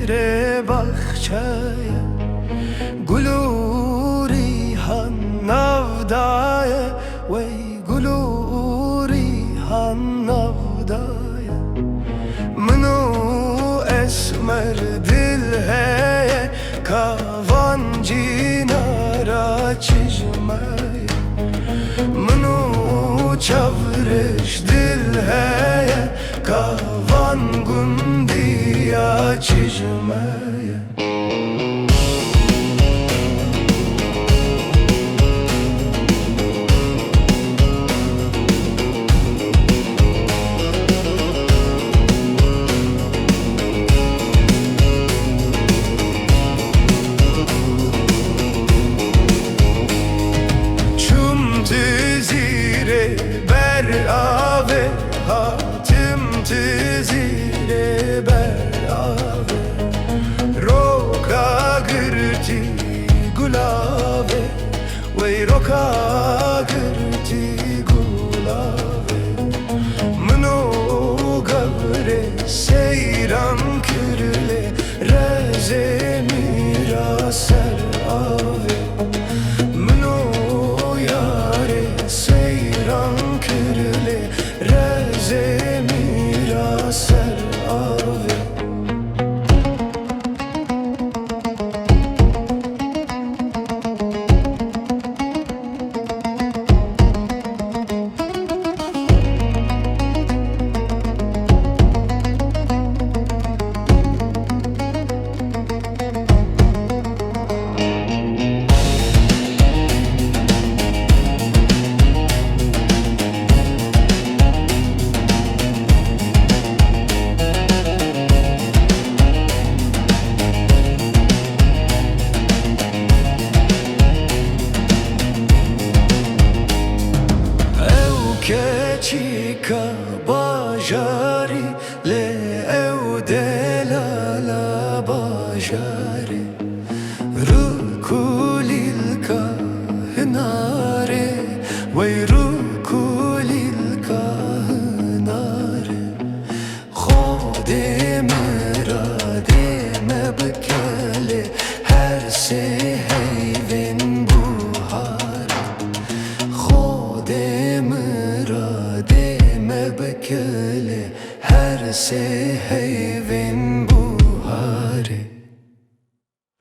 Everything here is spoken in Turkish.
re bahçeye Guluri han navdaye Wey guluri han navdaye Mnu esmer dil heye Kavan cinara çizmeye Mnu çavreş dil heye Kavan gundiya çizmeye Berave hatim tizire berave Roka gırti gulave Wey roka gırti gulave Mno gavre seyran kırle Reze mira ser ave Mno yare seyran kırle Reze mira ser ave Keçika bajari le evdelala bajari Rukulilka hinare Wey rukulilka hinare Khode mera deme bekele Her se heyvin buhare Khode mera deme bekele Her se heyvin